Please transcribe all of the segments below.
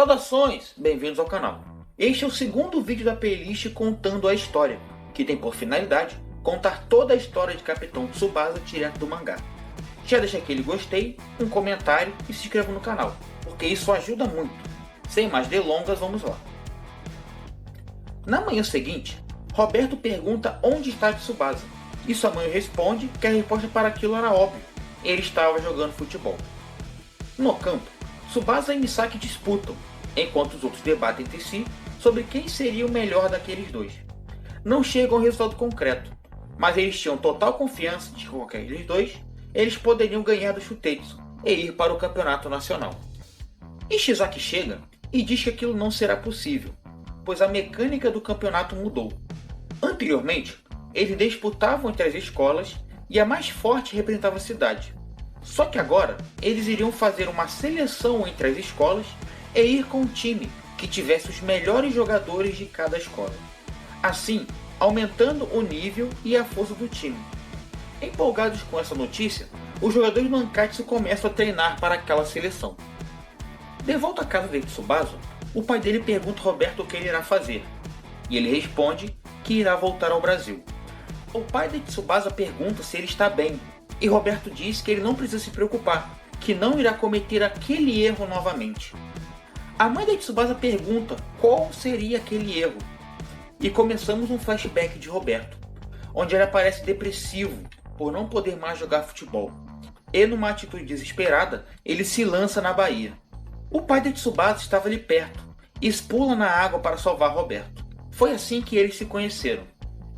Saudações, bem-vindos ao canal. Este é o segundo vídeo da playlist contando a história, que tem por finalidade contar toda a história de Capitão Tsubasa direto do mangá. Já deixa aquele gostei, um comentário e se inscreva no canal, porque isso ajuda muito. Sem mais delongas, vamos lá. Na manhã seguinte, Roberto pergunta onde está Tsubasa, e sua mãe responde que a resposta para aquilo era óbvia: ele estava jogando futebol. No campo, Tsubasa e Misaki disputam, enquanto os outros debatem entre si sobre quem seria o melhor daqueles dois. Não chegam a um resultado concreto, mas eles tinham total confiança de que com aqueles dois, eles poderiam ganhar do Shutetsu e ir para o campeonato nacional. Ishizaki chega e diz que aquilo não será possível, pois a mecânica do campeonato mudou. Anteriormente, eles disputavam entre as escolas e a mais forte representava a cidade. Só que agora, eles iriam fazer uma seleção entre as escolas e ir com um time que tivesse os melhores jogadores de cada escola. Assim, aumentando o nível e a força do time. Empolgados com essa notícia, os jogadores do Nankatsu começam a treinar para aquela seleção. De volta à casa de Tsubasa, o pai dele pergunta a Roberto o que ele irá fazer, e ele responde que irá voltar ao Brasil. O pai de Tsubasa pergunta se ele está bem, e Roberto diz que ele não precisa se preocupar, que não irá cometer aquele erro novamente. A mãe de Tsubasa pergunta qual seria aquele erro, e começamos um flashback de Roberto, onde ele aparece depressivo por não poder mais jogar futebol, e numa atitude desesperada, ele se lança na baía. O pai de Tsubasa estava ali perto, e pula na água para salvar Roberto. Foi assim que eles se conheceram.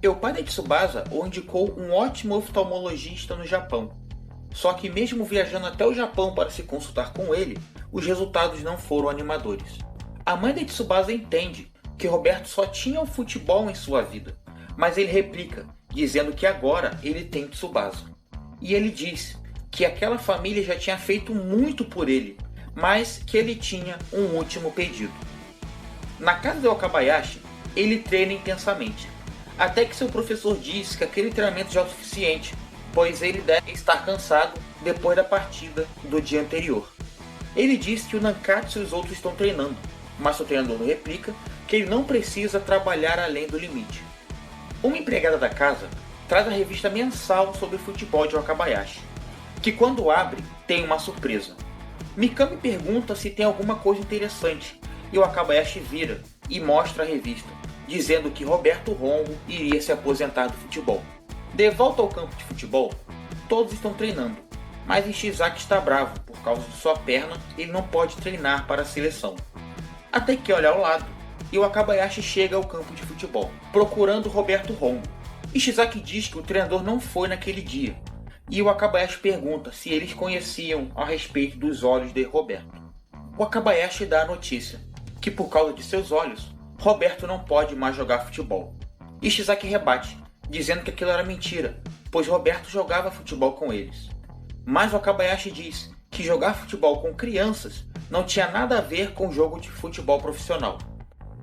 E o pai de Tsubasa o indicou um ótimo oftalmologista no Japão. Só que mesmo viajando até o Japão para se consultar com ele, os resultados não foram animadores. A mãe de Tsubasa entende que Roberto só tinha o futebol em sua vida, mas ele replica, dizendo que agora ele tem Tsubasa. E ele diz que aquela família já tinha feito muito por ele, mas que ele tinha um último pedido. Na casa de Wakabayashi, ele treina intensamente, até que seu professor diz que aquele treinamento já é o suficiente, pois ele deve estar cansado depois da partida do dia anterior. Ele diz que o Nankatsu e os outros estão treinando, mas seu treinador replica que ele não precisa trabalhar além do limite. Uma empregada da casa traz a revista mensal sobre futebol de Wakabayashi, que quando abre tem uma surpresa. Mikami pergunta se tem alguma coisa interessante, e o Wakabayashi vira e mostra a revista, dizendo que Roberto Hongo iria se aposentar do futebol. De volta ao campo de futebol, todos estão treinando, mas Ishizaki está bravo por causa de sua perna e ele não pode treinar para a seleção. Até que olha ao lado, e o Wakabayashi chega ao campo de futebol, procurando Roberto Hongo. Ishizaki diz que o treinador não foi naquele dia, e o Wakabayashi pergunta se eles conheciam a respeito dos olhos de Roberto. O Wakabayashi dá a notícia, que por causa de seus olhos, Roberto não pode mais jogar futebol. Ishizaki rebate, dizendo que aquilo era mentira, pois Roberto jogava futebol com eles. Mas o Wakabayashi diz que jogar futebol com crianças não tinha nada a ver com jogo de futebol profissional.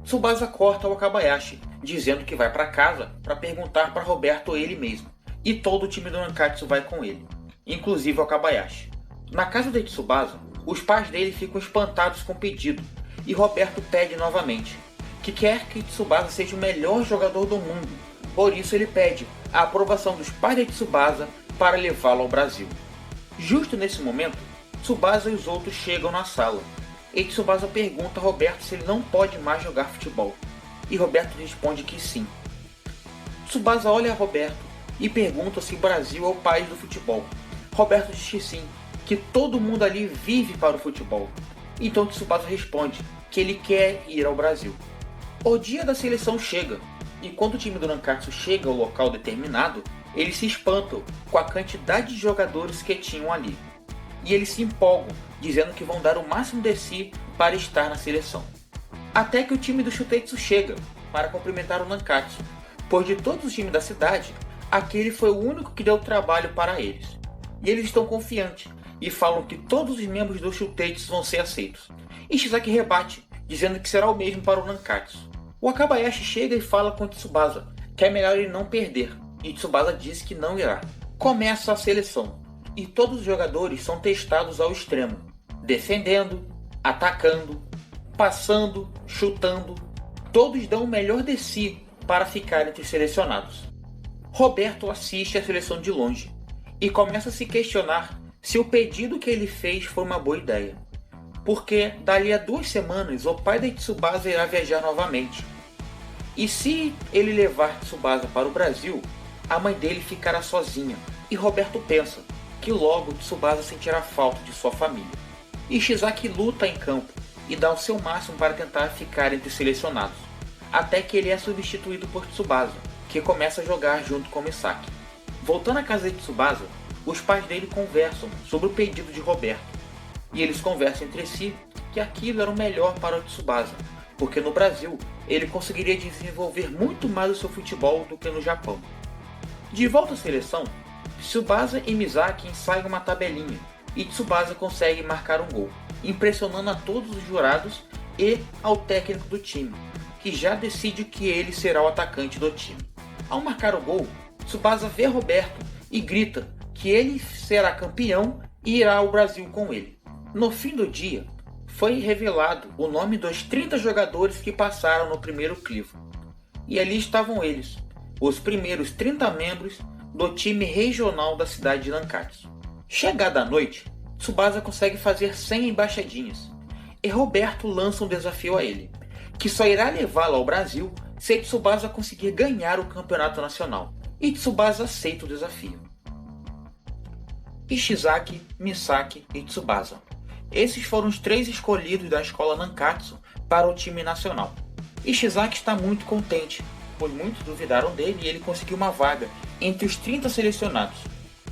Tsubasa corta o Wakabayashi, dizendo que vai para casa para perguntar para Roberto ele mesmo, e todo o time do Nankatsu vai com ele, inclusive o Wakabayashi. Na casa de Tsubasa, os pais dele ficam espantados com o pedido, e Roberto pede novamente, que quer que Tsubasa seja o melhor jogador do mundo. Por isso ele pede a aprovação dos pais de Tsubasa para levá-lo ao Brasil. Justo nesse momento, Tsubasa e os outros chegam na sala, e Tsubasa pergunta a Roberto se ele não pode mais jogar futebol, e Roberto responde que sim. Tsubasa olha a Roberto e pergunta se o Brasil é o país do futebol. Roberto diz que sim, que todo mundo ali vive para o futebol. Então Tsubasa responde que ele quer ir ao Brasil. O dia da seleção chega, e quando o time do Nankatsu chega ao local determinado, eles se espantam com a quantidade de jogadores que tinham ali. E eles se empolgam, dizendo que vão dar o máximo de si para estar na seleção. Até que o time do Shutetsu chega para cumprimentar o Nankatsu, pois de todos os times da cidade, aquele foi o único que deu trabalho para eles. E eles estão confiantes, e falam que todos os membros do Shutetsu vão ser aceitos. Ishizaki rebate, dizendo que será o mesmo para o Nankatsu. O Wakabayashi chega e fala com Tsubasa que é melhor ele não perder, e Tsubasa diz que não irá. Começa a seleção, e todos os jogadores são testados ao extremo, defendendo, atacando, passando, chutando, todos dão o melhor de si para ficar entre os selecionados. Roberto assiste a seleção de longe e começa a se questionar se o pedido que ele fez foi uma boa ideia. Porque dali a 2 semanas o pai de Tsubasa irá viajar novamente. E se ele levar Tsubasa para o Brasil, a mãe dele ficará sozinha. E Roberto pensa que logo Tsubasa sentirá falta de sua família. Ishizaki luta em campo e dá o seu máximo para tentar ficar entre os selecionados, até que ele é substituído por Tsubasa, que começa a jogar junto com Misaki. Voltando à casa de Tsubasa, os pais dele conversam sobre o pedido de Roberto, e eles conversam entre si que aquilo era o melhor para o Tsubasa, porque no Brasil ele conseguiria desenvolver muito mais o seu futebol do que no Japão. De volta à seleção, Tsubasa e Misaki ensaiam uma tabelinha e Tsubasa consegue marcar um gol, impressionando a todos os jurados e ao técnico do time, que já decide que ele será o atacante do time. Ao marcar o gol, Tsubasa vê Roberto e grita que ele será campeão e irá ao Brasil com ele. No fim do dia, foi revelado o nome dos 30 jogadores que passaram no primeiro crivo. E ali estavam eles, os primeiros 30 membros do time regional da cidade de Nankatsu. Chegada a noite, Tsubasa consegue fazer 100 embaixadinhas, e Roberto lança um desafio a ele, que só irá levá-lo ao Brasil se Tsubasa conseguir ganhar o campeonato nacional. E Tsubasa aceita o desafio. Ishizaki, Misaki e Tsubasa. Esses foram os 3 escolhidos da escola Nankatsu para o time nacional. Ishizaki está muito contente, pois muitos duvidaram dele e ele conseguiu uma vaga entre os 30 selecionados.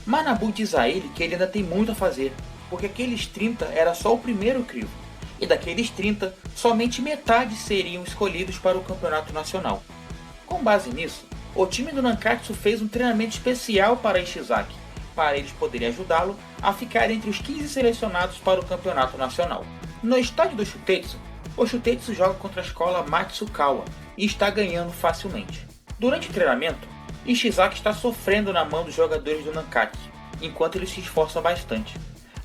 Manabu diz a ele que ele ainda tem muito a fazer, porque aqueles 30 era só o primeiro crivo, e daqueles 30, somente metade seriam escolhidos para o campeonato nacional. Com base nisso, o time do Nankatsu fez um treinamento especial para Ishizaki, para eles poderem ajudá-lo a ficar entre os 15 selecionados para o campeonato nacional. No estádio do Shutetsu, o Shutetsu joga contra a escola Matsukawa e está ganhando facilmente. Durante o treinamento, Ishizaki está sofrendo na mão dos jogadores do Nankatsu, enquanto ele se esforça bastante,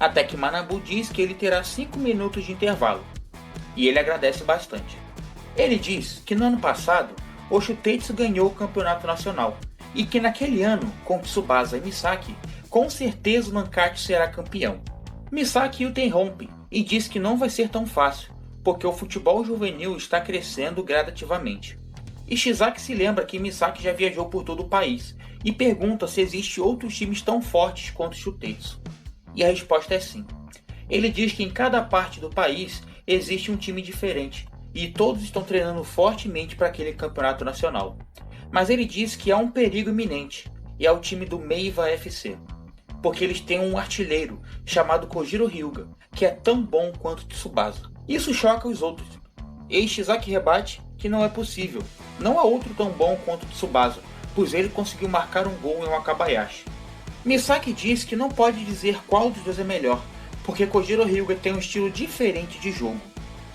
até que Manabu diz que ele terá 5 minutos de intervalo, e ele agradece bastante. Ele diz que no ano passado, o Shutetsu ganhou o campeonato nacional, e que naquele ano, com Tsubasa e Misaki, com certeza o Nankatsu será campeão. Misaki o interrompe e diz que não vai ser tão fácil, porque o futebol juvenil está crescendo gradativamente. Ishizaki se lembra que Misaki já viajou por todo o país e pergunta se existem outros times tão fortes quanto o Shutetsu. E a resposta é sim. Ele diz que em cada parte do país existe um time diferente e todos estão treinando fortemente para aquele campeonato nacional. Mas ele diz que há um perigo iminente, e é o time do Meiva FC, porque eles têm um artilheiro chamado Kojiro Hyuga, que é tão bom quanto Tsubasa. Isso choca os outros, e Ishizaki rebate que não é possível, não há outro tão bom quanto Tsubasa, pois ele conseguiu marcar um gol em Wakabayashi. Misaki diz que não pode dizer qual dos dois é melhor, porque Kojiro Hyuga tem um estilo diferente de jogo.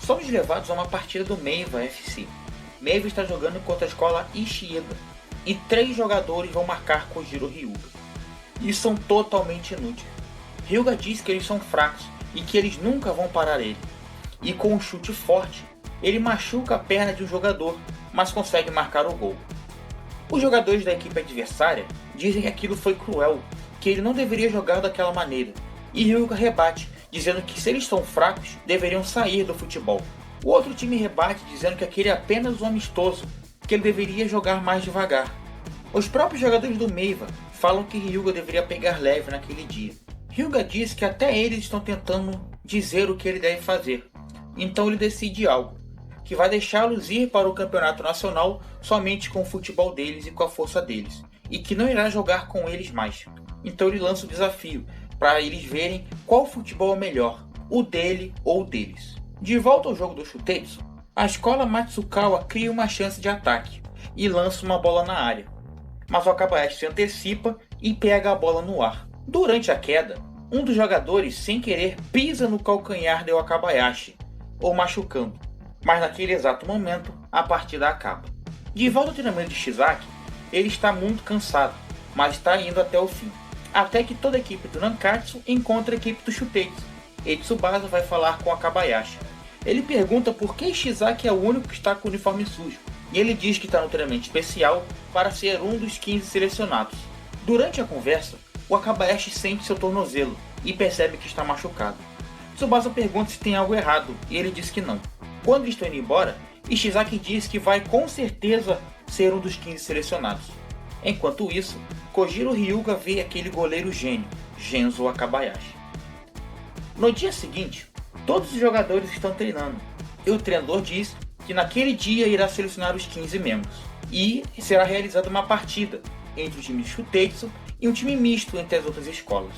Somos levados a uma partida do Meiva FC. Meiva está jogando contra a escola Ishieda, e 3 jogadores vão marcar Kojiro Hyuga. E são totalmente inúteis. Hyuga diz que eles são fracos e que eles nunca vão parar ele. E com um chute forte, ele machuca a perna de um jogador, mas consegue marcar o gol. Os jogadores da equipe adversária dizem que aquilo foi cruel, que ele não deveria jogar daquela maneira. E Hyuga rebate, dizendo que se eles são fracos, deveriam sair do futebol. O outro time rebate dizendo que aquele é apenas um amistoso, que ele deveria jogar mais devagar. Os próprios jogadores do Meiva falam que Hyuga deveria pegar leve naquele dia. Hyuga diz que até eles estão tentando dizer o que ele deve fazer. Então ele decide algo, que vai deixá-los ir para o campeonato nacional somente com o futebol deles e com a força deles, e que não irá jogar com eles mais. Então ele lança o desafio, para eles verem qual futebol é melhor, o dele ou o deles. De volta ao jogo do Shutetsu, a escola Matsukawa cria uma chance de ataque e lança uma bola na área, mas o Wakabayashi se antecipa e pega a bola no ar. Durante a queda, um dos jogadores sem querer pisa no calcanhar de Wakabayashi, o machucando, mas naquele exato momento a partida acaba. De volta ao treinamento de Ishizaki, ele está muito cansado, mas está indo até o fim, até que toda a equipe do Nankatsu encontra a equipe do Shutetsu, e Tsubasa vai falar com Wakabayashi, Ele pergunta por que Ishizaki é o único que está com o uniforme sujo, e ele diz que está no treinamento especial para ser um dos 15 selecionados. Durante a conversa, o Wakabayashi sente seu tornozelo e percebe que está machucado. Tsubasa pergunta se tem algo errado, e ele diz que não. Quando eles estão indo embora, Ishizaki diz que vai com certeza ser um dos 15 selecionados. Enquanto isso, Kojiro Hyuga vê aquele goleiro gênio, Genzo Wakabayashi. No dia seguinte, todos os jogadores estão treinando, e o treinador diz que naquele dia irá selecionar os 15 membros, e será realizada uma partida entre o time de Shutetsu e um time misto entre as outras escolas.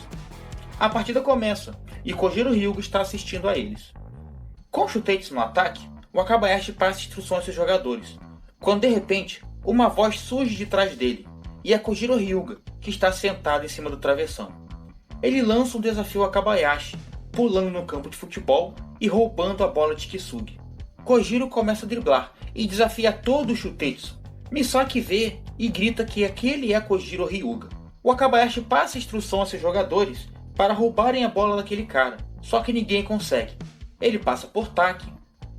A partida começa, e Kojiro Hyuga está assistindo a eles. Com Shutetsu no ataque, Wakabayashi passa instruções aos seus jogadores, quando de repente, uma voz surge de trás dele, e é Kojiro Hyuga, que está sentado em cima do travessão. Ele lança um desafio a Wakabayashi, pulando no campo de futebol e roubando a bola de Kisugi. Kojiro começa a driblar e desafia todo o Shutetsu. Misaki vê e grita que aquele é Kojiro Hyuga. O Wakabayashi passa a instrução a seus jogadores para roubarem a bola daquele cara, só que ninguém consegue. Ele passa por taque,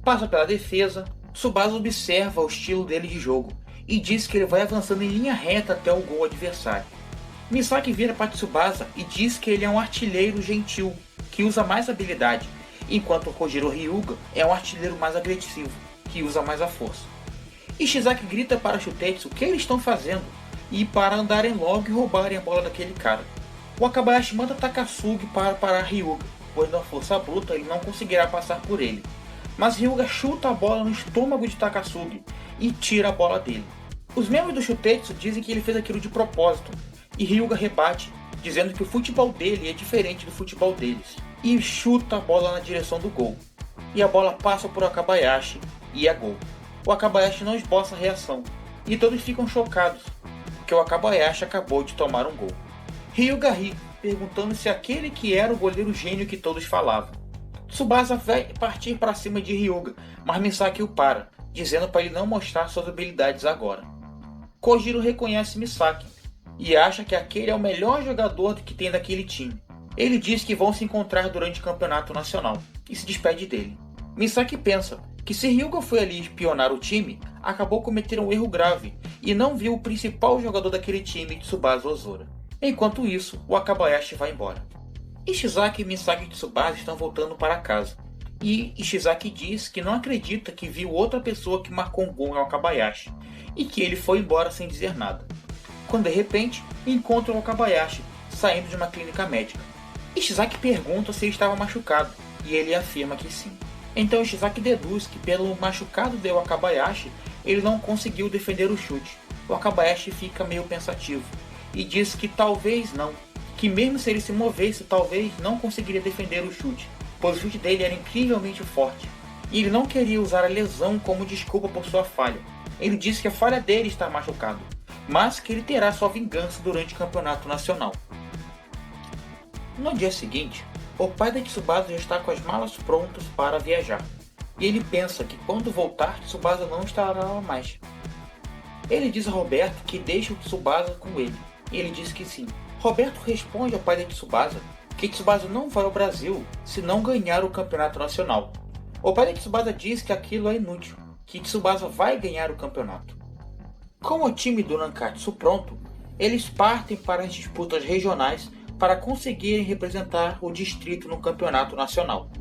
passa pela defesa. Tsubasa observa o estilo dele de jogo e diz que ele vai avançando em linha reta até o gol adversário. Misaki vira para Tsubasa e diz que ele é um artilheiro gentil, que usa mais habilidade, enquanto Kojiro Hyuga é um artilheiro mais agressivo, que usa mais a força. Ishizaki grita para Shutetsu o que eles estão fazendo e para andarem logo e roubarem a bola daquele cara. O Wakabayashi manda Takasugi para parar Hyuga, pois na força bruta ele não conseguirá passar por ele. Mas Hyuga chuta a bola no estômago de Takasugi e tira a bola dele. Os membros do Shutetsu dizem que ele fez aquilo de propósito, e Hyuga rebate, dizendo que o futebol dele é diferente do futebol deles, e chuta a bola na direção do gol. E a bola passa por Wakabayashi e é gol. O Wakabayashi não esboça reação, e todos ficam chocados, porque o Wakabayashi acabou de tomar um gol. Hyuga ri, perguntando se aquele que era o goleiro gênio que todos falavam. Tsubasa vai partir para cima de Hyuga, mas Misaki o para, dizendo para ele não mostrar suas habilidades agora. Kojiro reconhece Misaki e acha que aquele é o melhor jogador que tem daquele time. Ele diz que vão se encontrar durante o campeonato nacional e se despede dele. Misaki pensa que se Hyuga foi ali espionar o time, acabou cometendo um erro grave e não viu o principal jogador daquele time, Tsubasa Ozora. Enquanto isso, o Wakabayashi vai embora. Ishizaki, Misaki e Tsubasa estão voltando para casa, e Ishizaki diz que não acredita que viu outra pessoa que marcou um gol no Wakabayashi, e que ele foi embora sem dizer nada. Quando de repente, encontra o Wakabayashi, saindo de uma clínica médica. Ishizaki pergunta se ele estava machucado, e ele afirma que sim. Então Ishizaki deduz que pelo machucado de Wakabayashi, ele não conseguiu defender o chute. O Wakabayashi fica meio pensativo, e diz que talvez não, que mesmo se ele se movesse, talvez não conseguiria defender o chute, pois o chute dele era incrivelmente forte. E ele não queria usar a lesão como desculpa por sua falha. Ele disse que a falha dele está machucado, mas que ele terá sua vingança durante o campeonato nacional. No dia seguinte, o pai da Tsubasa já está com as malas prontas para viajar, e ele pensa que quando voltar, Tsubasa não estará lá mais. Ele diz a Roberto que deixa o Tsubasa com ele, e ele diz que sim. Roberto responde ao pai da Tsubasa que Tsubasa não vai ao Brasil se não ganhar o campeonato nacional. O pai da Tsubasa diz que aquilo é inútil, que Tsubasa vai ganhar o campeonato. Com o time do Nankatsu pronto, eles partem para as disputas regionais para conseguirem representar o distrito no campeonato nacional.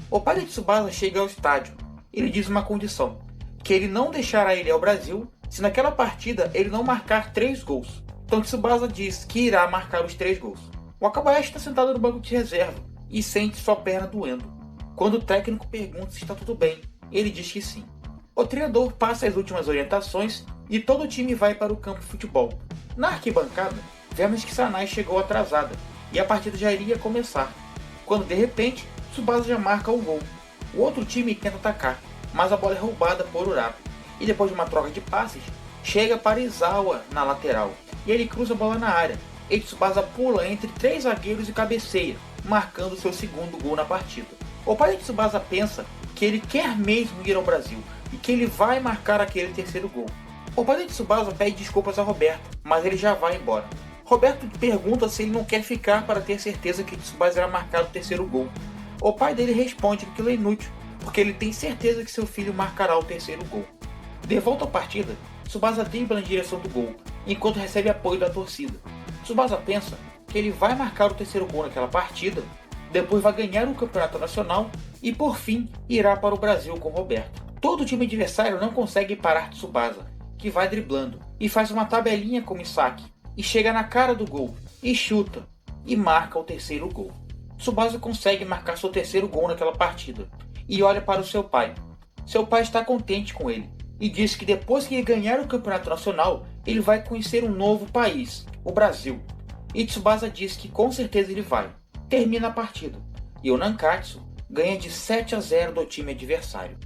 O pai da Tsubasa chega ao estádio e lhe diz uma condição, que ele não deixará ele ao Brasil se naquela partida ele não marcar 3 gols. Então Tsubasa diz que irá marcar os 3 gols. O Wakabayashi está sentado no banco de reserva e sente sua perna doendo. Quando o técnico pergunta se está tudo bem, ele diz que sim. O treinador passa as últimas orientações e todo o time vai para o campo de futebol. Na arquibancada, vemos que Sanai chegou atrasada e a partida já iria começar, quando de repente Tsubasa já marca um gol. O outro time tenta atacar, mas a bola é roubada por Urabe, e depois de uma troca de passes, chega para Izawa na lateral, e ele cruza a bola na área, e Tsubasa pula entre 3 zagueiros e cabeceia, marcando seu segundo gol na partida. O pai de Tsubasa pensa que ele quer mesmo ir ao Brasil, e que ele vai marcar aquele terceiro gol. O pai de Tsubasa pede desculpas a Roberto, mas ele já vai embora. Roberto pergunta se ele não quer ficar para ter certeza que Tsubasa irá marcar o terceiro gol. O pai dele responde que aquilo é inútil, porque ele tem certeza que seu filho marcará o terceiro gol. De volta à partida, Tsubasa dribla na direção do gol, enquanto recebe apoio da torcida. Tsubasa pensa que ele vai marcar o terceiro gol naquela partida, depois vai ganhar o campeonato nacional e por fim irá para o Brasil com Roberto. Todo o time adversário não consegue parar Tsubasa, que vai driblando e faz uma tabelinha com Misaki e chega na cara do gol e chuta e marca o terceiro gol. Tsubasa consegue marcar seu terceiro gol naquela partida e olha para o seu pai. Seu pai está contente com ele e diz que depois que ele ganhar o campeonato nacional, ele vai conhecer um novo país, o Brasil. E Tsubasa diz que com certeza ele vai. Termina a partida e o Nankatsu ganha de 7-0 do time adversário.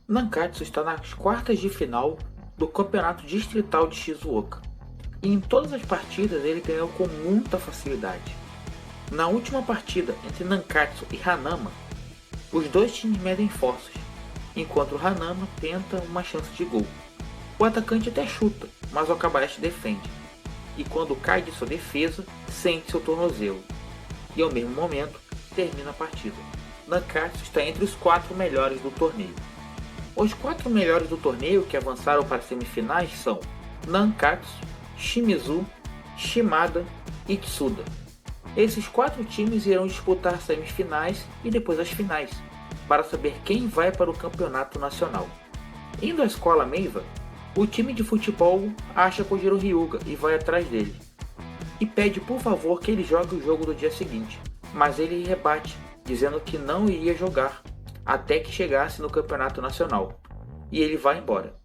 Nankatsu está nas quartas de final do campeonato distrital de Shizuoka e em todas as partidas ele ganhou com muita facilidade. Na última partida entre Nankatsu e Hanama, os dois times medem forças, enquanto o Hanama tenta uma chance de gol. O atacante até chuta, mas o Akabayashi defende, e quando cai de sua defesa, sente seu tornozelo. E ao mesmo momento, termina a partida. Nankatsu está entre os 4 melhores do torneio. Os 4 melhores do torneio que avançaram para as semifinais são Nankatsu, Shimizu, Shimada e Tsuda. Esses 4 times irão disputar as semifinais e depois as finais, para saber quem vai para o campeonato nacional. Indo à escola Meiva, o time de futebol acha Kojiro Hyuga e vai atrás dele, e pede por favor que ele jogue o jogo do dia seguinte, mas ele rebate, dizendo que não iria jogar até que chegasse no campeonato nacional, e ele vai embora.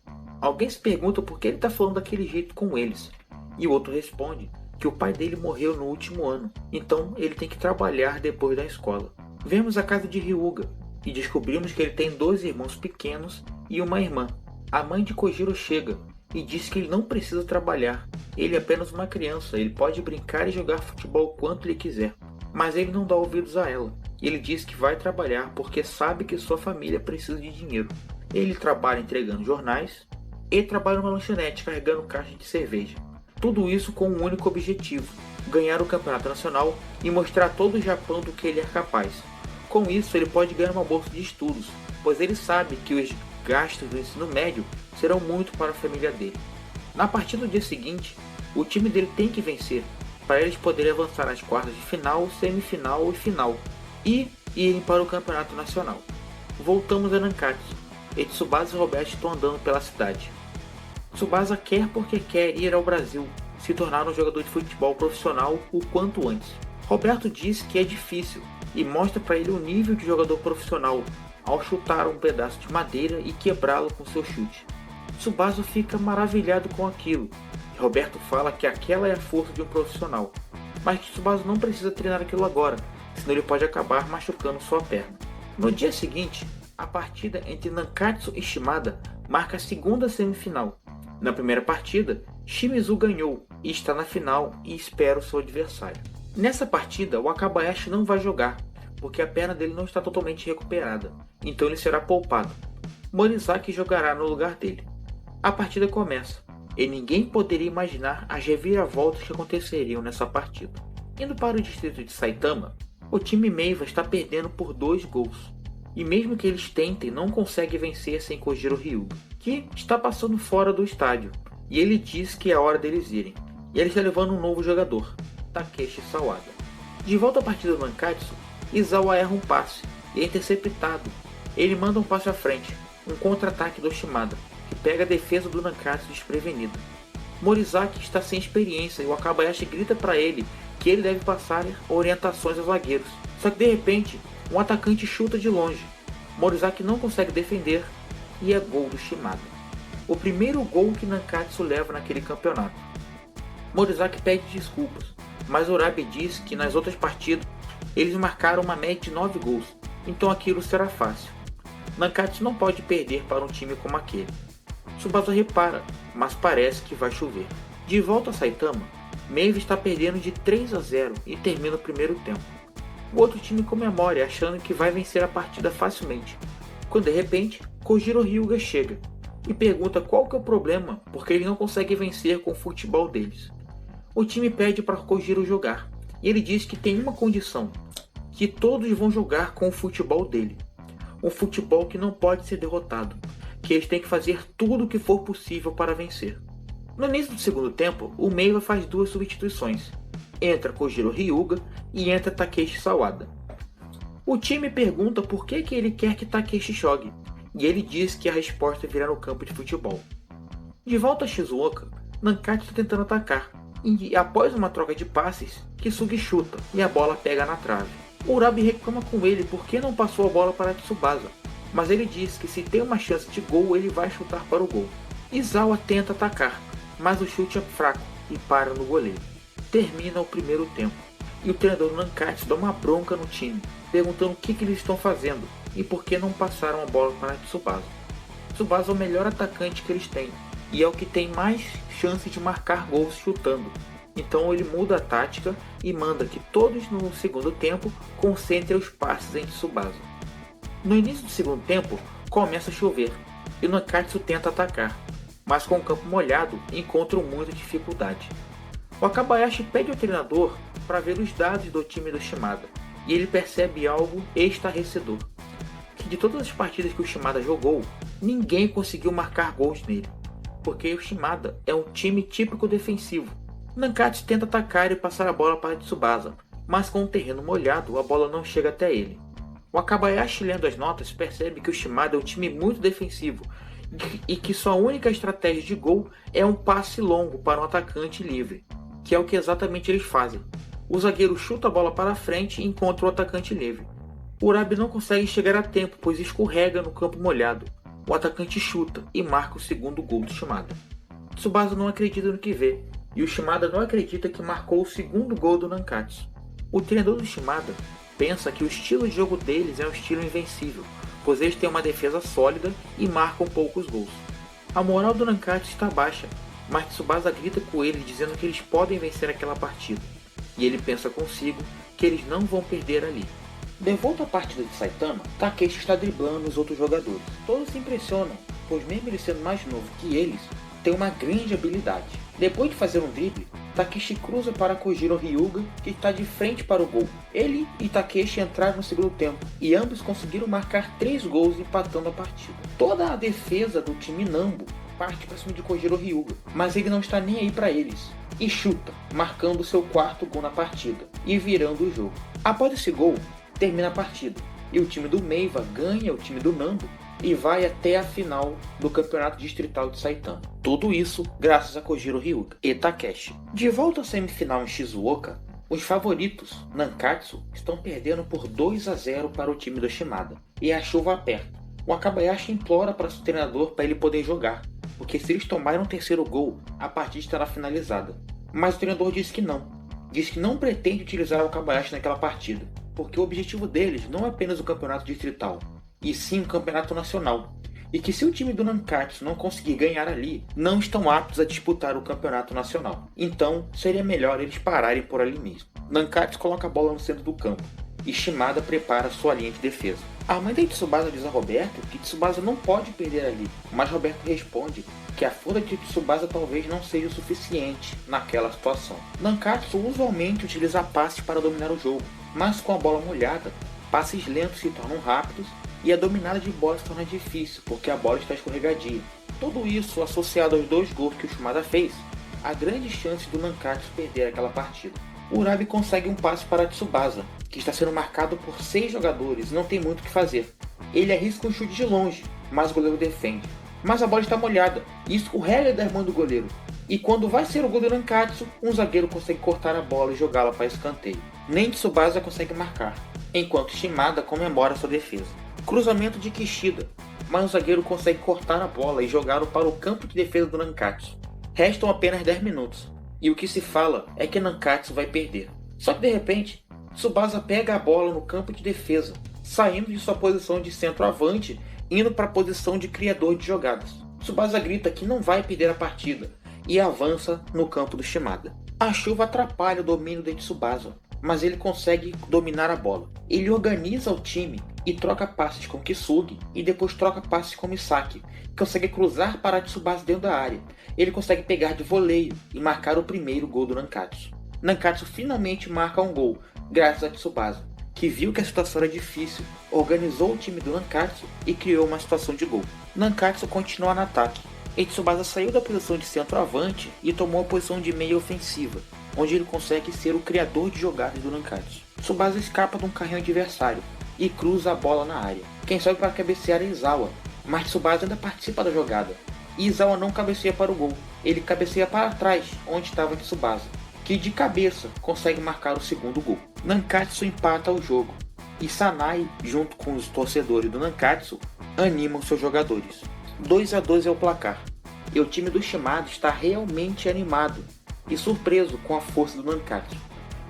Alguém se pergunta por que ele está falando daquele jeito com eles, e o outro responde que o pai dele morreu no último ano, então ele tem que trabalhar depois da escola. Vemos a casa de Hyuga e descobrimos que ele tem 2 irmãos pequenos e uma irmã. A mãe de Kojiro chega e diz que ele não precisa trabalhar, ele é apenas uma criança, ele pode brincar e jogar futebol quanto ele quiser. Mas ele não dá ouvidos a ela, e ele diz que vai trabalhar porque sabe que sua família precisa de dinheiro. Ele trabalha entregando jornais e trabalha numa lanchonete carregando caixas de cerveja. Tudo isso com um único objetivo: ganhar o campeonato nacional e mostrar a todo o Japão do que ele é capaz. Com isso, ele pode ganhar uma bolsa de estudos, pois ele sabe que os gastos do ensino médio serão muito para a família dele. Na partida do dia seguinte, o time dele tem que vencer, para eles poderem avançar nas quartas de final, semifinal e final, e irem para o campeonato nacional. Voltamos a Nankatsu, e Tsubasa e Roberto estão andando pela cidade. Tsubasa quer porque quer ir ao Brasil, se tornar um jogador de futebol profissional o quanto antes. Roberto diz que é difícil e mostra para ele o nível de jogador profissional ao chutar um pedaço de madeira e quebrá-lo com seu chute. Tsubasa fica maravilhado com aquilo, e Roberto fala que aquela é a força de um profissional, mas que Tsubasa não precisa treinar aquilo agora, senão ele pode acabar machucando sua perna. No dia seguinte, a partida entre Nankatsu e Shimada marca a segunda semifinal. Na primeira partida, Shimizu ganhou e está na final e espera o seu adversário. Nessa partida, o Akabayashi não vai jogar, porque a perna dele não está totalmente recuperada, então ele será poupado. Morizaki jogará no lugar dele. A partida começa, e ninguém poderia imaginar as reviravoltas que aconteceriam nessa partida. Indo para o distrito de Saitama, o time Meiva está perdendo por 2 gols, e mesmo que eles tentem, não consegue vencer sem Kojiro Hyuga, que está passando fora do estádio, e ele diz que é hora deles irem, e ele está levando um novo jogador, Takeshi Sawada. De volta à partida do Nankatsu, Izawa erra um passe e é interceptado. Ele manda um passe à frente, um contra-ataque do Shimada, que pega a defesa do Nankatsu desprevenida. Morizaki está sem experiência e o Akabayashi grita para ele que ele deve passar orientações aos zagueiros. Só que de repente, um atacante chuta de longe. Morizaki não consegue defender e é gol do Shimada. O primeiro gol que Nankatsu leva naquele campeonato. Morizaki pede desculpas, mas Urabe diz que nas outras partidas eles marcaram uma média de 9 gols, então aquilo será fácil. Nankatsu não pode perder para um time como aquele. Tsubasa repara, mas parece que vai chover. De volta a Saitama, Meiva está perdendo de 3-0 e termina o primeiro tempo. O outro time comemora achando que vai vencer a partida facilmente, quando de repente Kojiro Hyuga chega e pergunta qual que é o problema porque ele não consegue vencer com o futebol deles. O time pede para Kojiro jogar e ele diz que tem uma condição, que todos vão jogar com o futebol dele. um futebol que não pode ser derrotado, que eles têm que fazer tudo o que for possível para vencer. No início do segundo tempo, o Meiva faz 2 substituições. Entra Kojiro Hyuga e entra Takeshi Sawada. O time pergunta por que ele quer que Takeshi jogue, e ele diz que a resposta virá no campo de futebol. De volta a Shizuoka, Nankatsu está tentando atacar, e após uma troca de passes, Kisugi chuta e a bola pega na trave. Urabi reclama com ele por que não passou a bola para Tsubasa, mas ele diz que se tem uma chance de gol, ele vai chutar para o gol. Izawa tenta atacar, mas o chute é fraco e para no goleiro. Termina o primeiro tempo, e o treinador do Nankatsu dá uma bronca no time, perguntando o que eles estão fazendo e por que não passaram a bola para Tsubasa. Tsubasa é o melhor atacante que eles têm, e é o que tem mais chance de marcar gols chutando. Então ele muda a tática e manda que todos no segundo tempo concentrem os passes em Tsubasa. No início do segundo tempo, começa a chover, e o Nankatsu tenta atacar, mas com o campo molhado encontram muita dificuldade. O Akabayashi pede ao treinador para ver os dados do time do Shimada, e ele percebe algo estarrecedor, que de todas as partidas que o Shimada jogou, ninguém conseguiu marcar gols nele, porque o Shimada é um time típico defensivo. Nankatsu tenta atacar e passar a bola para Tsubasa, mas com o terreno molhado a bola não chega até ele. O Akabayashi, lendo as notas, percebe que o Shimada é um time muito defensivo e que sua única estratégia de gol é um passe longo para um atacante livre, que é o que exatamente eles fazem. O zagueiro chuta a bola para frente e encontra o atacante livre. O Urabi não consegue chegar a tempo, pois escorrega no campo molhado. O atacante chuta e marca o segundo gol do Shimada. Tsubasa não acredita no que vê, e o Shimada não acredita que marcou o segundo gol do Nankatsu. O treinador do Shimada pensa que o estilo de jogo deles é um estilo invencível, pois eles têm uma defesa sólida e marcam poucos gols. A moral do Nankatsu está baixa, mas Tsubasa grita com ele dizendo que eles podem vencer aquela partida, e ele pensa consigo que eles não vão perder ali. De volta à partida de Saitama, Takeshi está driblando os outros jogadores. Todos se impressionam, pois mesmo ele sendo mais novo que eles, tem uma grande habilidade. Depois de fazer um drible, Takeshi cruza para Kojiro Hyuga, que está de frente para o gol. Ele e Takeshi entraram no segundo tempo, e ambos conseguiram marcar 3 gols empatando a partida. Toda a defesa do time Nambu parte para cima de Kojiro Hyuga, mas ele não está nem aí para eles, e chuta, marcando seu 4º gol na partida, e virando o jogo. Após esse gol, termina a partida, e o time do Meiva ganha o time do Nambu, e vai até a final do Campeonato Distrital de Saitama. Tudo isso graças a Kojiro Hyuga e Takeshi. De volta à semifinal em Shizuoka, os favoritos, Nankatsu, estão perdendo por 2-0 para o time do Shimada, e a chuva aperta. O Akabayashi implora para seu treinador para ele poder jogar, porque se eles tomarem um 3º gol, a partida estará finalizada. Mas o treinador diz que não pretende utilizar o Akabayashi naquela partida, porque o objetivo deles não é apenas o campeonato distrital, e sim o campeonato nacional, e que se o time do Nankatsu não conseguir ganhar ali, não estão aptos a disputar o campeonato nacional. Então, seria melhor eles pararem por ali mesmo. Nankatsu coloca a bola no centro do campo, e Shimada prepara sua linha de defesa. A mãe de Tsubasa diz a Roberto que Tsubasa não pode perder ali, mas Roberto responde que a força de Tsubasa talvez não seja o suficiente naquela situação. Nankatsu usualmente utiliza passes para dominar o jogo, mas com a bola molhada, passes lentos se tornam rápidos e a dominada de bola se torna difícil porque a bola está escorregadia. Tudo isso associado aos 2 gols que o Shimada fez, há grandes chances do Nankatsu perder aquela partida. O Urabi consegue um passe para Tsubasa, que está sendo marcado por 6 jogadores e não tem muito o que fazer. Ele arrisca um chute de longe, mas o goleiro defende. Mas a bola está molhada e escorrega das mãos do goleiro. E quando vai ser o gol do Nankatsu, um zagueiro consegue cortar a bola e jogá-la para escanteio. Nem Tsubasa consegue marcar, enquanto Shimada comemora sua defesa. Cruzamento de Kishida, mas o zagueiro consegue cortar a bola e jogá-lo para o campo de defesa do Nankatsu. Restam apenas 10 minutos, e o que se fala é que Nankatsu vai perder. Só que de repente, Tsubasa pega a bola no campo de defesa, saindo de sua posição de centroavante, indo para a posição de criador de jogadas. Tsubasa grita que não vai perder a partida, e avança no campo do Shimada. A chuva atrapalha o domínio de Tsubasa, mas ele consegue dominar a bola. Ele organiza o time e troca passes com Kisugi e depois troca passes com Misaki. Consegue cruzar para Tsubasa dentro da área. Ele consegue pegar de voleio e marcar o primeiro gol do Nankatsu. Nankatsu finalmente marca um gol, graças a Tsubasa, que viu que a situação era difícil, organizou o time do Nankatsu e criou uma situação de gol. Nankatsu continuou no ataque, e Tsubasa saiu da posição de centroavante e tomou a posição de meia ofensiva, onde ele consegue ser o criador de jogadas do Nankatsu. Tsubasa escapa de um carrinho adversário e cruza a bola na área. Quem sobe para cabecear é Izawa, mas Tsubasa ainda participa da jogada. E Izawa não cabeceia para o gol, ele cabeceia para trás, onde estava Tsubasa, que de cabeça consegue marcar o segundo gol. Nankatsu empata o jogo, e Sanai, junto com os torcedores do Nankatsu, animam seus jogadores. 2-2 é o placar, e o time do Shimada está realmente animado e surpreso com a força do Nankatsu.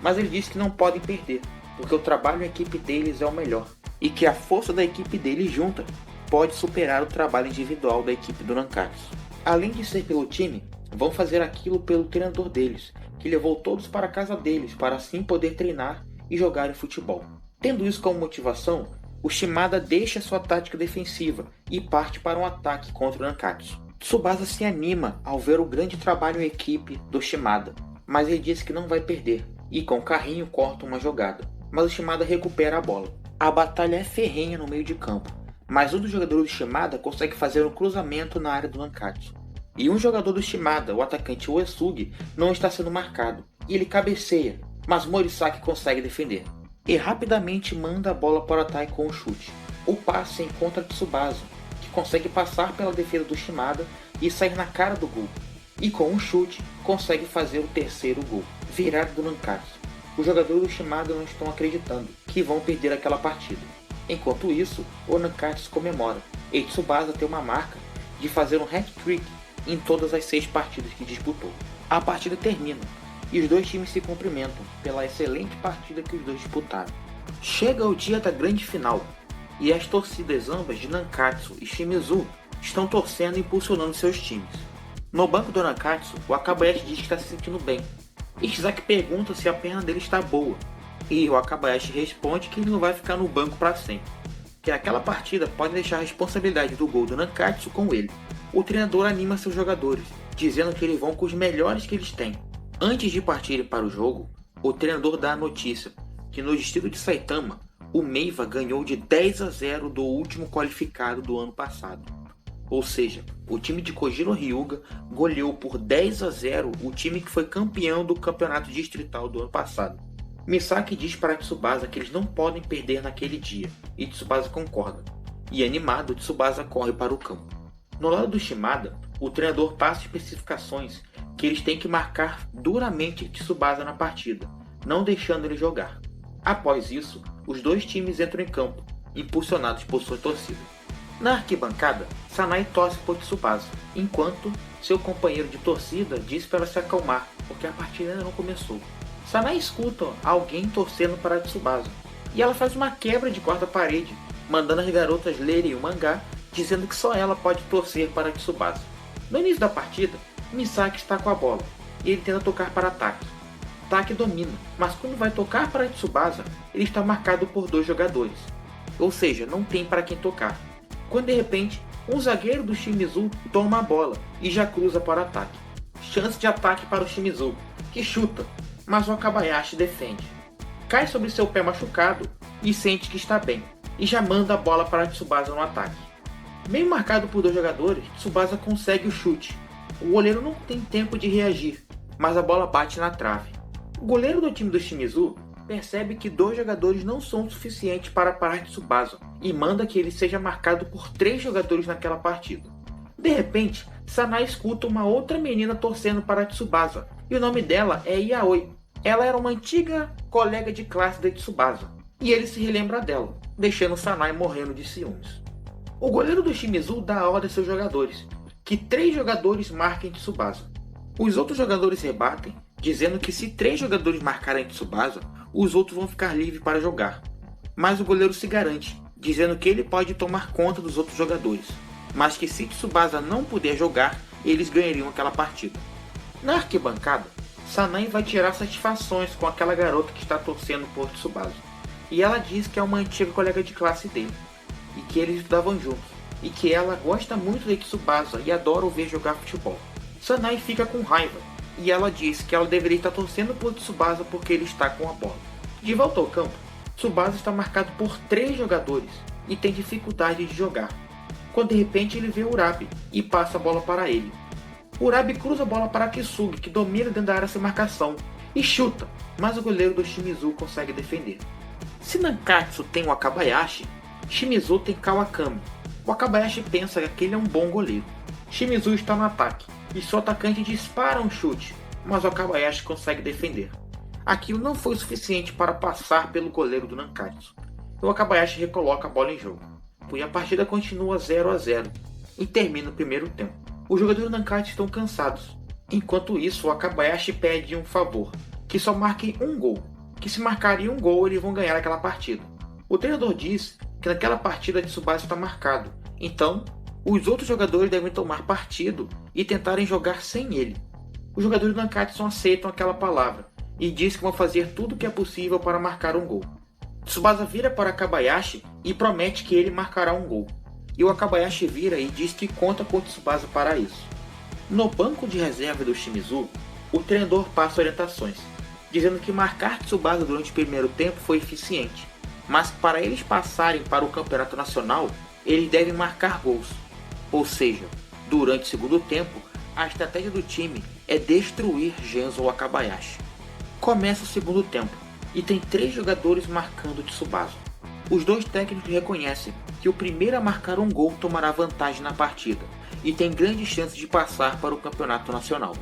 Mas ele diz que não podem perder, porque o trabalho em equipe deles é o melhor, e que a força da equipe deles junta pode superar o trabalho individual da equipe do Nankatsu. Além de ser pelo time, vão fazer aquilo pelo treinador deles, que levou todos para a casa deles para assim poder treinar e jogar futebol. Tendo isso como motivação, o Shimada deixa sua tática defensiva e parte para um ataque contra o Nankatsu. Tsubasa se anima ao ver o grande trabalho em equipe do Shimada, mas ele diz que não vai perder, e com o carrinho corta uma jogada, mas o Shimada recupera a bola. A batalha é ferrenha no meio de campo, mas um dos jogadores do Shimada consegue fazer um cruzamento na área do Nankatsu. E um jogador do Shimada, o atacante Uesugi, não está sendo marcado, e ele cabeceia, mas Morisaki consegue defender. E rapidamente manda a bola para o ataque com um chute. O passe encontra Tsubasa, que consegue passar pela defesa do Shimada e sair na cara do gol. E com um chute, consegue fazer o terceiro gol, virado do Nankatsu. Os jogadores do Shimada não estão acreditando que vão perder aquela partida. Enquanto isso, o Nankatsu comemora, e Tsubasa tem uma marca de fazer um hat-trick em todas as 6 partidas que disputou. A partida termina, e os dois times se cumprimentam pela excelente partida que os dois disputaram. Chega o dia da grande final, e as torcidas ambas de Nankatsu e Shimizu estão torcendo e impulsionando seus times. No banco do Nankatsu, o Akabayashi diz que está se sentindo bem. Ishizaki pergunta se a perna dele está boa, e o Akabayashi responde que ele não vai ficar no banco para sempre, que aquela partida pode deixar a responsabilidade do gol do Nankatsu com ele. O treinador anima seus jogadores, dizendo que eles vão com os melhores que eles têm. Antes de partirem para o jogo, o treinador dá a notícia que no distrito de Saitama, o Meiva ganhou de 10-0 do último qualificado do ano passado. Ou seja, o time de Kojiro Hyuga goleou por 10-0 o time que foi campeão do campeonato distrital do ano passado. Misaki diz para Tsubasa que eles não podem perder naquele dia, e Tsubasa concorda. E animado, Tsubasa corre para o campo. No lado do Shimada, o treinador passa especificações que eles têm que marcar duramente Tsubasa na partida, não deixando ele jogar. Após isso, os dois times entram em campo, impulsionados por sua torcida. Na arquibancada, Sanai torce por Tsubasa, enquanto seu companheiro de torcida diz para se acalmar, porque a partida ainda não começou. Sanai escuta alguém torcendo para Tsubasa, e ela faz uma quebra de quarta-parede, mandando as garotas lerem o mangá, dizendo que só ela pode torcer para Tsubasa. No início da partida, Misaki está com a bola, e ele tenta tocar para Taki. Taki domina, mas quando vai tocar para Tsubasa, ele está marcado por 2 jogadores, ou seja, não tem para quem tocar. Quando de repente, um zagueiro do Shimizu toma a bola e já cruza para Taki. Chance de ataque para o Shimizu, que chuta, mas o Akabayashi defende. Cai sobre seu pé machucado e sente que está bem, e já manda a bola para Tsubasa no ataque. Meio marcado por 2 jogadores, Tsubasa consegue o chute. O goleiro não tem tempo de reagir, mas a bola bate na trave. O goleiro do time do Shimizu percebe que 2 jogadores não são suficientes para parar Tsubasa e manda que ele seja marcado por 3 jogadores naquela partida. De repente, Sanai escuta uma outra menina torcendo para Tsubasa, e o nome dela é Yaoi. Ela era uma antiga colega de classe da Tsubasa, e ele se relembra dela, deixando Sanai morrendo de ciúmes. O goleiro do Shimizu dá a ordem a seus jogadores, que 3 jogadores marquem Tsubasa. Os outros jogadores rebatem, dizendo que se 3 jogadores marcarem Tsubasa, os outros vão ficar livres para jogar. Mas o goleiro se garante, dizendo que ele pode tomar conta dos outros jogadores, mas que se Tsubasa não puder jogar, eles ganhariam aquela partida. Na arquibancada, Sanai vai tirar satisfações com aquela garota que está torcendo por Tsubasa, e ela diz que é uma antiga colega de classe dele, e que eles estudavam juntos, e que ela gosta muito de Tsubasa e adora o ver jogar futebol. Sanai fica com raiva, e ela diz que ela deveria estar torcendo por Tsubasa porque ele está com a bola. De volta ao campo, Tsubasa está marcado por 3 jogadores e tem dificuldade de jogar, quando de repente ele vê Urabi e passa a bola para ele. Urabi cruza a bola para Kisugi, que domina dentro da área sem marcação, e chuta, mas o goleiro do Shimizu consegue defender. Se Nankatsu tem o Wakabayashi, Shimizu tem Kawakami. O Wakabayashi pensa que aquele é um bom goleiro. Shimizu está no ataque, e seu atacante dispara um chute, mas o Wakabayashi consegue defender. Aquilo não foi o suficiente para passar pelo goleiro do Nankatsu. O Wakabayashi recoloca a bola em jogo, e a partida continua 0-0, e termina o primeiro tempo. Os jogadores do Nankatsu estão cansados. Enquanto isso, o Wakabayashi pede um favor, que só marquem um gol, que se marcarem um gol eles vão ganhar aquela partida. O treinador diz que naquela partida Tsubasa está marcado, então os outros jogadores devem tomar partido e tentarem jogar sem ele. Os jogadores do Nankatsu aceitam aquela palavra e diz que vão fazer tudo o que é possível para marcar um gol. Tsubasa vira para o Wakabayashi e promete que ele marcará um gol. E o Wakabayashi vira e diz que conta com Tsubasa para isso. No banco de reserva do Shimizu, o treinador passa orientações, dizendo que marcar Tsubasa durante o primeiro tempo foi eficiente, mas para eles passarem para o campeonato nacional, eles devem marcar gols. Ou seja, durante o segundo tempo, a estratégia do time é destruir Genzo Wakabayashi. Começa o segundo tempo e tem 3 jogadores marcando Tsubasa. Os 2 técnicos reconhecem que o primeiro a marcar um gol tomará vantagem na partida e tem grandes chances de passar para o campeonato nacional.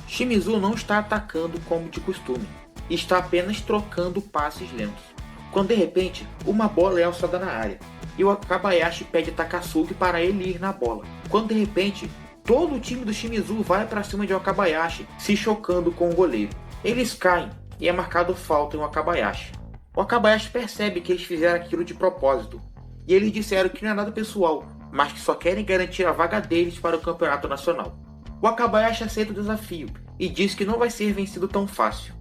Shimizu não está atacando como de costume, está apenas trocando passes lentos, quando de repente uma bola é alçada na área e o Wakabayashi pede a Takasugi para ele ir na bola, quando de repente todo o time do Shimizu vai para cima de Wakabayashi, se chocando com o goleiro. Eles caem e é marcado falta em Wakabayashi. O Wakabayashi percebe que eles fizeram aquilo de propósito e eles disseram que não é nada pessoal, mas que só querem garantir a vaga deles para o campeonato nacional. O Wakabayashi aceita o desafio e diz que não vai ser vencido tão fácil.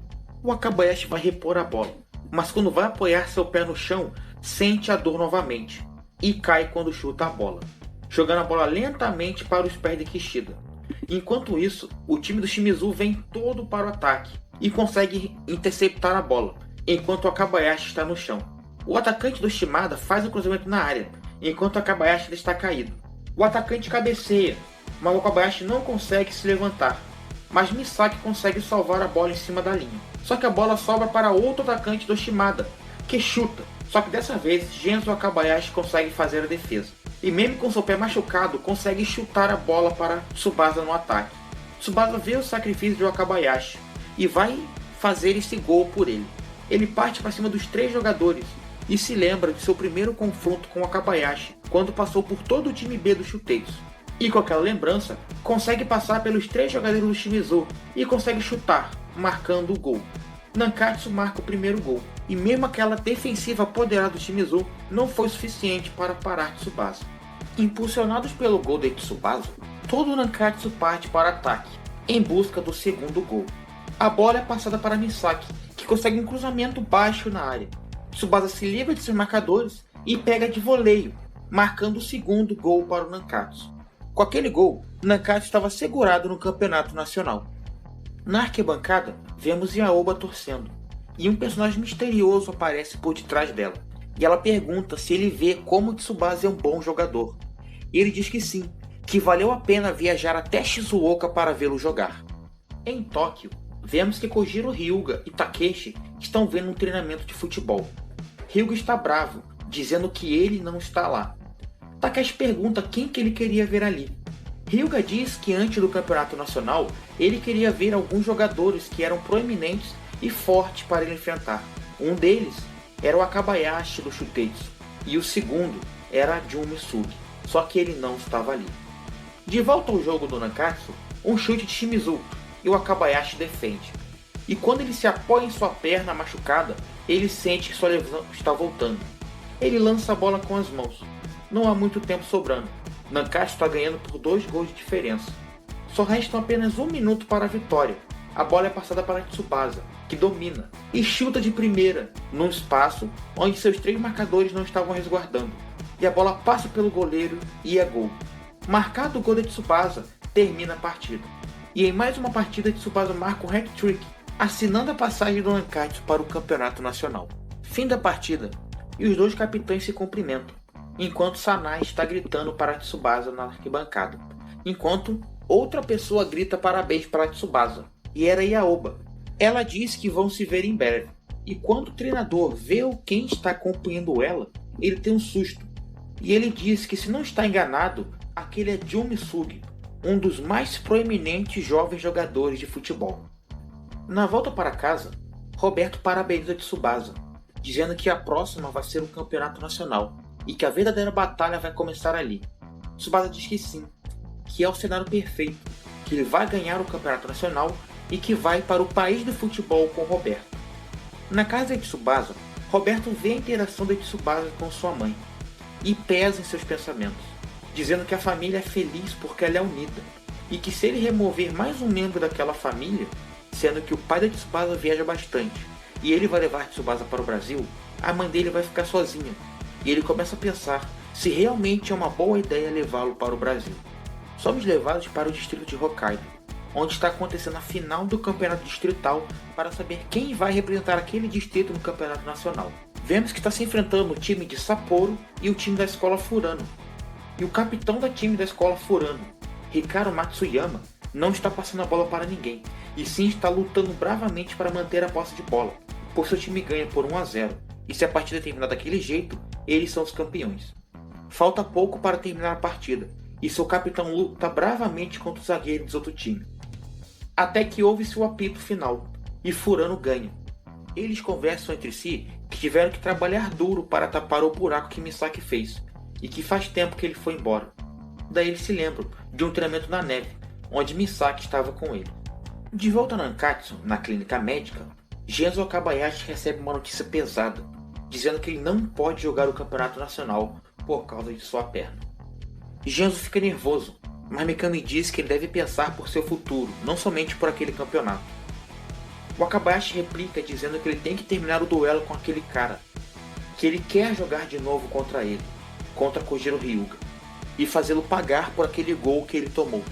O Wakabayashi vai repor a bola, mas quando vai apoiar seu pé no chão, sente a dor novamente e cai quando chuta a bola, jogando a bola lentamente para os pés de Kishida. Enquanto isso, o time do Shimizu vem todo para o ataque e consegue interceptar a bola, enquanto o Wakabayashi está no chão. O atacante do Shimada faz o cruzamento na área, enquanto o Wakabayashi está caído. O atacante cabeceia, mas o Wakabayashi não consegue se levantar. Mas Misaki consegue salvar a bola em cima da linha. Só que a bola sobra para outro atacante do Shimada, que chuta. Só que dessa vez, Genzo Wakabayashi consegue fazer a defesa. E mesmo com seu pé machucado, consegue chutar a bola para Tsubasa no ataque. Tsubasa vê o sacrifício de Wakabayashi e vai fazer esse gol por ele. Ele parte para cima dos 3 jogadores e se lembra de seu primeiro confronto com Wakabayashi, quando passou por todo o time B dos chuteiros. E com aquela lembrança, consegue passar pelos 3 jogadores do Shimizu e consegue chutar, marcando o gol. Nankatsu marca o primeiro gol, e mesmo aquela defensiva apoderada do Shimizu não foi suficiente para parar Tsubasa. Impulsionados pelo gol de Tsubasa, todo o Nankatsu parte para o ataque, em busca do segundo gol. A bola é passada para Misaki, que consegue um cruzamento baixo na área. Tsubasa se livra de seus marcadores e pega de voleio, marcando o segundo gol para o Nankatsu. Com aquele gol, Nankatsu estava segurado no campeonato nacional. Na arquibancada, vemos Yaoba torcendo, e um personagem misterioso aparece por detrás dela, e ela pergunta se ele vê como Tsubasa é um bom jogador. E ele diz que sim, que valeu a pena viajar até Shizuoka para vê-lo jogar. Em Tóquio, vemos que Kojiro Hyuga e Takeshi estão vendo um treinamento de futebol. Hyuga está bravo, dizendo que ele não está lá. Takeshi pergunta quem que ele queria ver ali. Hyuga diz que antes do campeonato nacional, ele queria ver alguns jogadores que eram proeminentes e fortes para ele enfrentar. Um deles era o Wakabayashi do Chuteiço, e o segundo era Jun Misugi, só que ele não estava ali. De volta ao jogo do Nankatsu, um chute de Shimizu, e o Wakabayashi defende. E quando ele se apoia em sua perna machucada, ele sente que sua lesão está voltando. Ele lança a bola com as mãos. Não há muito tempo sobrando. Nankatsu está ganhando por 2 gols de diferença. Só restam apenas 1 minuto para a vitória. A bola é passada para Tsubasa, que domina, e chuta de primeira, num espaço onde seus 3 marcadores não estavam resguardando. E a bola passa pelo goleiro e é gol. Marcado o gol de Tsubasa, termina a partida. E em mais uma partida, Tsubasa marca um hat-trick, assinando a passagem do Nankatsu para o campeonato nacional. Fim da partida, e os dois capitães se cumprimentam, enquanto Sanai está gritando para Tsubasa na arquibancada, enquanto outra pessoa grita parabéns para Tsubasa, e era Yaoba. Ela diz que vão se ver em breve, e quando o treinador vê quem está acompanhando ela, ele tem um susto, e ele diz que, se não está enganado, aquele é Jun Misugi, um dos mais proeminentes jovens jogadores de futebol. Na volta para casa, Roberto parabeniza Tsubasa, dizendo que a próxima vai ser o campeonato nacional e que a verdadeira batalha vai começar ali. Tsubasa diz que sim, que é o cenário perfeito, que ele vai ganhar o campeonato nacional e que vai para o país do futebol com Roberto. Na casa de Tsubasa, Roberto vê a interação de Tsubasa com sua mãe e pesa em seus pensamentos, dizendo que a família é feliz porque ela é unida e que, se ele remover mais um membro daquela família, sendo que o pai da Tsubasa viaja bastante e ele vai levar Tsubasa para o Brasil, a mãe dele vai ficar sozinha, e ele começa a pensar se realmente é uma boa ideia levá-lo para o Brasil. Somos levados para o distrito de Hokkaido, onde está acontecendo a final do campeonato distrital para saber quem vai representar aquele distrito no campeonato nacional. Vemos que está se enfrentando o time de Sapporo e o time da escola Furano, e o capitão do time da escola Furano, Hikaru Matsuyama, não está passando a bola para ninguém, e sim está lutando bravamente para manter a posse de bola, pois seu time ganha por 1-0, e se a partida terminar daquele jeito, eles são os campeões. Falta pouco para terminar a partida, e seu capitão luta bravamente contra os zagueiros do outro time. Até que ouve-se o apito final, e Furano ganha. Eles conversam entre si que tiveram que trabalhar duro para tapar o buraco que Misaki fez, e que faz tempo que ele foi embora. Daí eles se lembram de um treinamento na neve, onde Misaki estava com ele. De volta a Nankatsu, na clínica médica, Genzo Wakabayashi recebe uma notícia pesada, dizendo que ele não pode jogar o campeonato nacional por causa de sua perna. Genzo fica nervoso, mas Mikami diz que ele deve pensar por seu futuro, não somente por aquele campeonato. Wakabayashi replica dizendo que ele tem que terminar o duelo com aquele cara, que ele quer jogar de novo contra ele, contra Kojiro Hyuga, e fazê-lo pagar por aquele gol que ele tomou.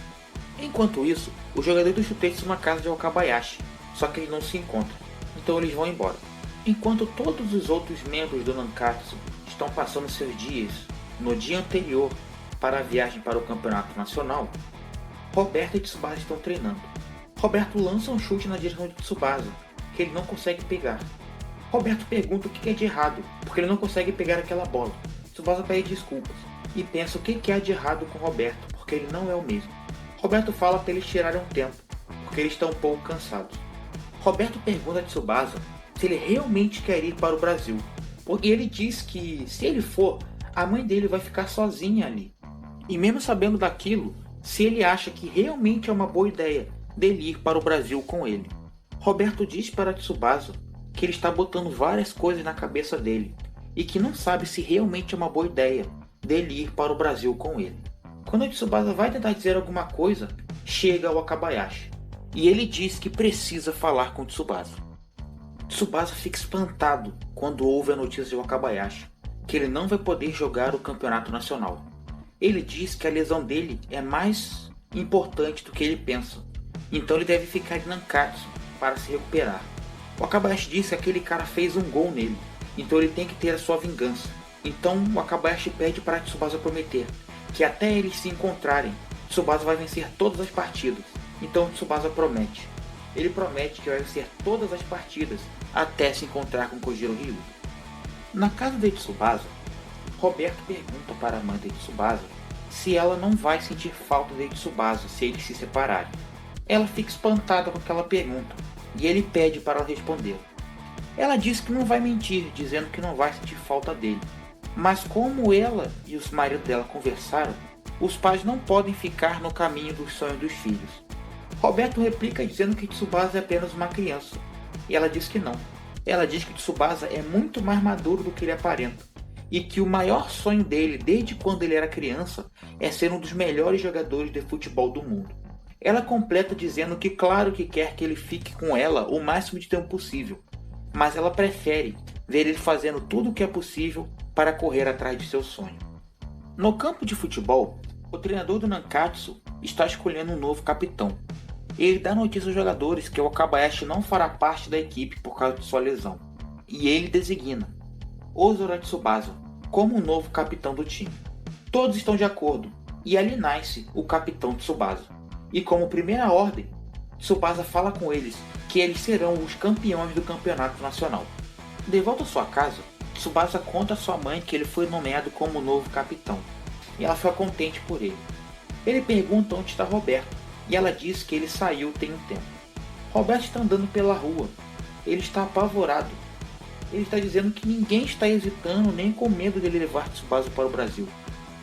Enquanto isso, os jogadores do chuteiros estão na casa de Wakabayashi, só que eles não se encontram, então eles vão embora. Enquanto todos os outros membros do Nankatsu estão passando seus dias no dia anterior para a viagem para o campeonato nacional, Roberto e Tsubasa estão treinando. Roberto lança um chute na direção de Tsubasa, que ele não consegue pegar. Roberto pergunta o que é de errado, porque ele não consegue pegar aquela bola. Tsubasa pede desculpas e pensa o que há de errado com Roberto, porque ele não é o mesmo. Roberto fala para eles tirarem um tempo, porque eles estão um pouco cansados. Roberto pergunta a Tsubasa se ele realmente quer ir para o Brasil, porque ele diz que, se ele for, a mãe dele vai ficar sozinha ali. E mesmo sabendo daquilo, se ele acha que realmente é uma boa ideia dele ir para o Brasil com ele. Roberto diz para Tsubasa que ele está botando várias coisas na cabeça dele e que não sabe se realmente é uma boa ideia dele ir para o Brasil com ele. Quando Tsubasa vai tentar dizer alguma coisa, chega o Wakabayashi e ele diz que precisa falar com Tsubasa. Tsubasa fica espantado quando ouve a notícia de Wakabayashi, que ele não vai poder jogar o campeonato nacional. Ele diz que a lesão dele é mais importante do que ele pensa, então ele deve ficar em Nankatsu para se recuperar. O Wakabayashi diz que aquele cara fez um gol nele, então ele tem que ter a sua vingança. Então o Wakabayashi pede para Tsubasa prometer que até eles se encontrarem, Tsubasa vai vencer todas as partidas. Então Tsubasa promete. Ele promete que vai vencer todas as partidas até se encontrar com Kojiro Hyuga. Na casa de Tsubasa, Roberto pergunta para a mãe de Tsubasa se ela não vai sentir falta de Tsubasa se eles se separarem. Ela fica espantada com aquela pergunta e ele pede para ela responder. Ela diz que não vai mentir, dizendo que não vai sentir falta dele. Mas como ela e os maridos dela conversaram, os pais não podem ficar no caminho dos sonhos dos filhos. Roberto replica dizendo que Tsubasa é apenas uma criança, e ela diz que não. Ela diz que Tsubasa é muito mais maduro do que ele aparenta, e que o maior sonho dele desde quando ele era criança é ser um dos melhores jogadores de futebol do mundo. Ela completa dizendo que claro que quer que ele fique com ela o máximo de tempo possível, mas ela prefere ver ele fazendo tudo o que é possível para correr atrás de seu sonho. No campo de futebol, o treinador do Nankatsu está escolhendo um novo capitão. Ele dá notícia aos jogadores que o Wakabayashi não fará parte da equipe por causa de sua lesão, e ele designa Ozora Tsubasa como o novo capitão do time. Todos estão de acordo, e ali nasce o capitão Tsubasa. E como primeira ordem, Tsubasa fala com eles que eles serão os campeões do campeonato nacional. De volta à sua casa, Tsubasa conta a sua mãe que ele foi nomeado como o novo capitão, e ela fica contente por ele. Ele pergunta onde está Roberto, e ela diz que ele saiu tem um tempo. Roberto está andando pela rua, ele está apavorado. Ele está dizendo que ninguém está hesitando nem com medo de ele levar Tsubasa para o Brasil.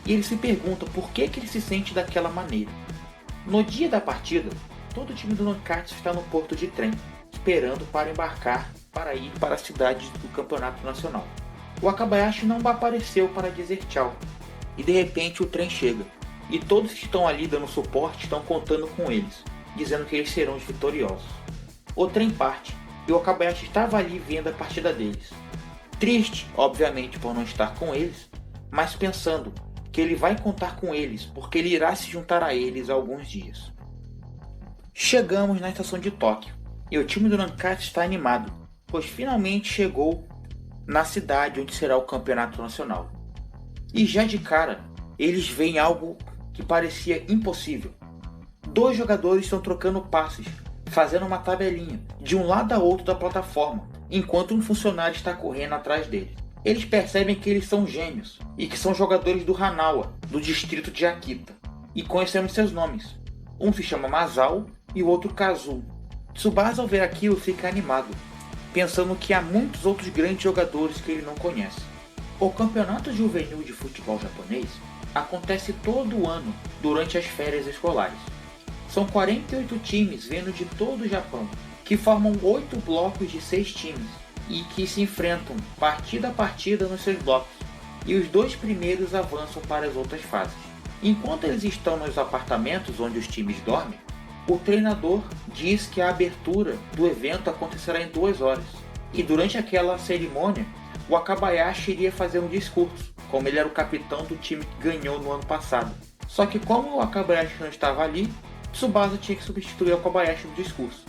E ele se pergunta por que ele se sente daquela maneira. No dia da partida, todo o time do Nankatsu está no porto de trem, esperando para embarcar para ir para a cidade do campeonato nacional. O Wakabayashi não apareceu para dizer tchau, e de repente o trem chega, e todos que estão ali dando suporte estão contando com eles, dizendo que eles serão os vitoriosos. O trem parte, e o Wakabayashi estava ali vendo a partida deles. Triste, obviamente, por não estar com eles, mas pensando que ele vai contar com eles, porque ele irá se juntar a eles há alguns dias. Chegamos na estação de Tóquio, e o time do Nankatsu está animado, pois finalmente chegou na cidade onde será o campeonato nacional. E já de cara, eles veem algo que parecia impossível. 2 jogadores estão trocando passes, fazendo uma tabelinha de um lado a outro da plataforma, enquanto um funcionário está correndo atrás deles. Eles percebem que eles são gêmeos e que são jogadores do Hanawa, do distrito de Akita, e conhecemos seus nomes. Um se chama Masao e o outro Kazu. Tsubasa, ao ver aquilo, fica animado, pensando que há muitos outros grandes jogadores que ele não conhece. O campeonato juvenil de futebol japonês acontece todo ano durante as férias escolares. São 48 times vindo de todo o Japão, que formam 8 blocos de 6 times e que se enfrentam partida a partida nos seus blocos, e os 2 primeiros avançam para as outras fases. Enquanto eles estão nos apartamentos onde os times dormem, o treinador diz que a abertura do evento acontecerá em 2 horas, e durante aquela cerimônia, o Wakabayashi iria fazer um discurso, como ele era o capitão do time que ganhou no ano passado. Só que como o Wakabayashi não estava ali, Tsubasa tinha que substituir o Wakabayashi no discurso.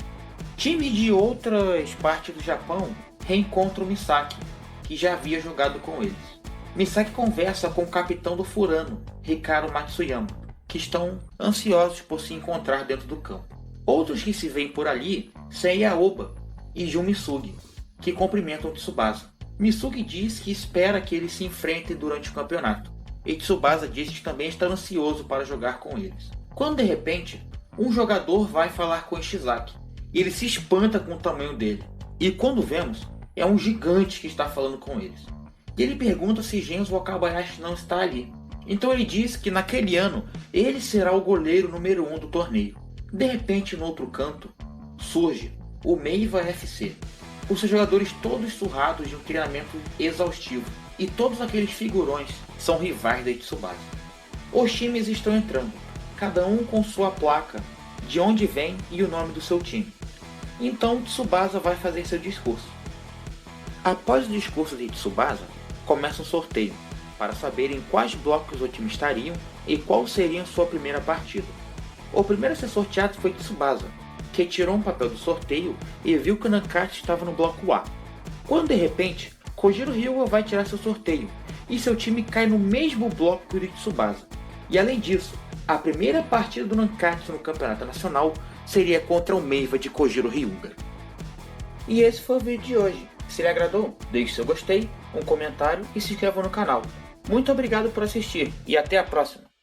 Times de outras partes do Japão reencontram Misaki, que já havia jogado com eles. Misaki conversa com o capitão do Furano, Hikaru Matsuyama, que estão ansiosos por se encontrar dentro do campo. Outros que se veem por ali são Yaoba e Jun Misugi, que cumprimentam Tsubasa. Misugi diz que espera que eles se enfrentem durante o campeonato, e Tsubasa diz que também está ansioso para jogar com eles. Quando de repente, um jogador vai falar com Ishizaki, e ele se espanta com o tamanho dele. E quando vemos, é um gigante que está falando com eles. E ele pergunta se Genzo Wakabayashi não está ali. Então ele diz que naquele ano ele será o goleiro número 1 do torneio. De repente, no outro canto, surge o Meiva FC, com seus jogadores todos surrados de um treinamento exaustivo. E todos aqueles figurões são rivais da Tsubasa. Os times estão entrando, cada um com sua placa, de onde vem e o nome do seu time. Então Tsubasa vai fazer seu discurso. Após o discurso de Tsubasa, começa um sorteio, para saber em quais blocos o time estariam e qual seria sua primeira partida. O primeiro a ser sorteado foi Tsubasa, que tirou um papel do sorteio e viu que o Nankatsu estava no bloco A. Quando de repente, Kojiro Hyuga vai tirar seu sorteio, e seu time cai no mesmo bloco que o de Tsubasa. E além disso, a primeira partida do Nankatsu no campeonato nacional seria contra o Meiva de Kojiro Hyuga. E esse foi o vídeo de hoje. Se lhe agradou, deixe seu gostei, um comentário e se inscreva no canal. Muito obrigado por assistir e até a próxima!